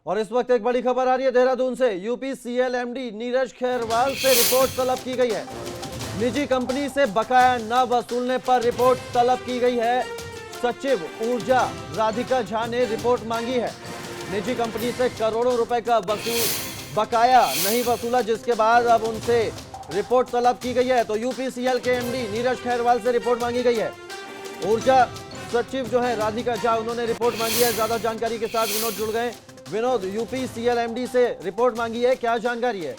और इस वक्त एक बड़ी खबर आ रही है देहरादून से। यूपीसीएल एमडी नीरज खैरवाल से रिपोर्ट तलब की गई है। निजी कंपनी से बकाया न वसूलने पर रिपोर्ट तलब की गई है। सचिव ऊर्जा राधिका झा ने रिपोर्ट मांगी है। निजी कंपनी से करोड़ों रुपए का बकाया नहीं वसूला, जिसके बाद अब उनसे रिपोर्ट तलब की गई है। तो यूपीसीएल के एमडी नीरज खैरवाल से रिपोर्ट मांगी गई है। ऊर्जा सचिव जो है राधिका झा, उन्होंने रिपोर्ट मांगी है। ज्यादा जानकारी के साथ विनोद जुड़ गए। विनोद, यूपीसीएल एमडी से रिपोर्ट मांगी है, क्या जानकारी है?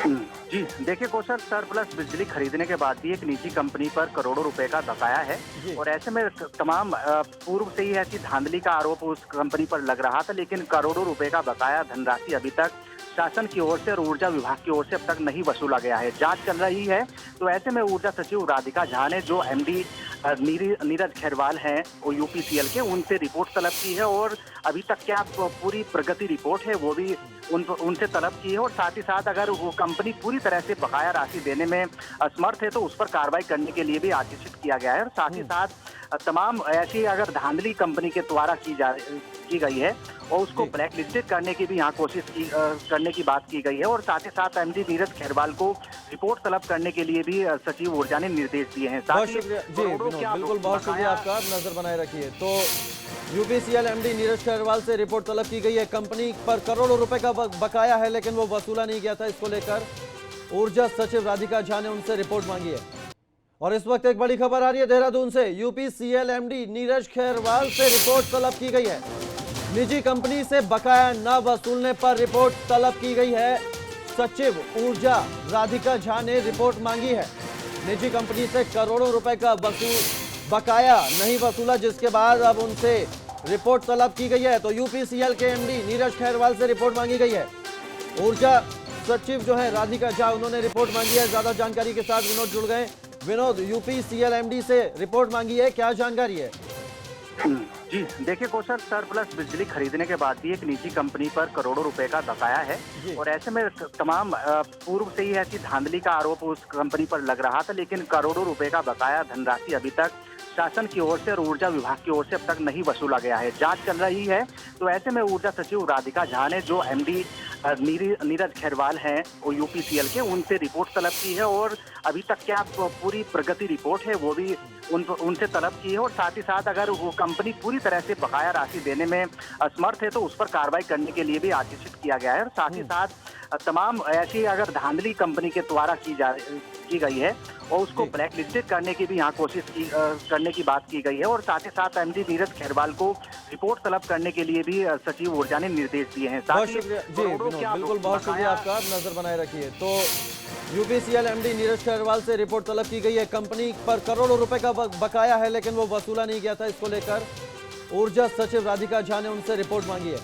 जी देखिए कौशल, सरप्लस बिजली खरीदने के बाद भी एक निजी कंपनी पर करोड़ों रुपए का बकाया है और ऐसे में तमाम पूर्व से ही ऐसी धांधली का आरोप उस कंपनी पर लग रहा था, लेकिन करोड़ों रुपए का बकाया धनराशि अभी तक शासन की ओर से और ऊर्जा विभाग की ओर से अब तक नहीं वसूला गया है। जांच चल रही है। तो ऐसे में ऊर्जा सचिव राधिका झा ने जो एमडी नीरज खैरवाल हैं वो यूपीसीएल के, उनसे रिपोर्ट तलब की है और अभी तक क्या पूरी प्रगति रिपोर्ट है वो भी उनसे तलब की है। और साथ ही साथ अगर वो कंपनी पूरी तरह से बकाया राशि देने में असमर्थ है तो उस पर कार्रवाई करने के लिए भी आदेशित किया गया है। और साथ ही साथ तमाम ऐसी अगर धांधली कंपनी के द्वारा की गई है और उसको ब्लैक लिस्टेड करने की भी यहाँ कोशिश करने की बात की गई है। और साथ ही साथ एमडी नीरज खैरवाल को रिपोर्ट तलब करने के लिए भी सचिव ऊर्जा ने निर्देश दिए हैं। बहुत शुक्रिया जी विनोद, बिल्कुल बहुत शुक्रिया आपका, नजर बनाए रखिए। तो यूपीसीएल एमडी नीरज खैरवाल से रिपोर्ट तलब की गई है। कंपनी पर करोड़ों रुपए का बकाया है, लेकिन वो वसूला नहीं गया था। इसको लेकर ऊर्जा सचिव राधिका झा ने उनसे रिपोर्ट मांगी है। और इस वक्त एक बड़ी खबर आ रही है देहरादून से। यूपीसीएल एमडी नीरज खैरवाल से रिपोर्ट तलब की गई है। निजी कंपनी से बकाया न वसूलने पर रिपोर्ट तलब की गई है। सचिव ऊर्जा राधिका झा ने रिपोर्ट मांगी है। निजी कंपनी से करोड़ों रुपए का बकाया नहीं वसूला, जिसके बाद अब उनसे रिपोर्ट तलब की गई है। तो यूपीसीएल के एमडी नीरज खैरवाल से रिपोर्ट मांगी गई है। ऊर्जा सचिव जो है राधिका झा, उन्होंने रिपोर्ट मांगी है। ज्यादा जानकारी के साथ विनोद जुड़ गए। विनोद, यूपीसीएल एमडी से रिपोर्ट मांगी है, क्या जानकारी है? जी देखिए कौशल, सरप्लस बिजली खरीदने के बाद भी एक निजी कंपनी पर करोड़ों रुपए का बकाया है और ऐसे में तमाम पूर्व से ही ऐसी धांधली का आरोप उस कंपनी पर लग रहा था, लेकिन करोड़ों रुपए का बकाया धनराशि अभी तक शासन की ओर से और ऊर्जा विभाग की ओर से अब तक नहीं वसूला गया है। जांच चल रही है। तो ऐसे में ऊर्जा सचिव राधिका झा ने जो एमडी नीरज खैरवाल हैं वो यूपीसीएल के, उनसे रिपोर्ट तलब की है और अभी तक क्या पूरी प्रगति रिपोर्ट है वो भी उनसे तलब की है। और साथ ही साथ अगर वो कंपनी पूरी तरह से बकाया राशि देने में असमर्थ है तो उस पर कार्रवाई करने के लिए भी आदेशित किया गया है। और साथ ही साथ तमाम ऐसी अगर धांधली कंपनी के द्वारा की गई है और उसको ब्लैक लिस्टेड करने की भी यहाँ कोशिश करने की बात की गई है। और साथ ही साथ एमडी नीरज खैरवाल को रिपोर्ट तलब करने के लिए भी सचिव ऊर्जा ने निर्देश दिए हैं। बहुत शुक्रिया जी विनोद, बिल्कुल बहुत शुक्रिया आपका, नजर बनाए रखिए। तो यूपीसीएल एमडी नीरज खैरवाल से रिपोर्ट तलब की गई है। कंपनी पर करोड़ों रुपए का बकाया है, लेकिन वो वसूला नहीं गया था। इसको लेकर ऊर्जा सचिव राधिका झा ने उनसे रिपोर्ट मांगी है।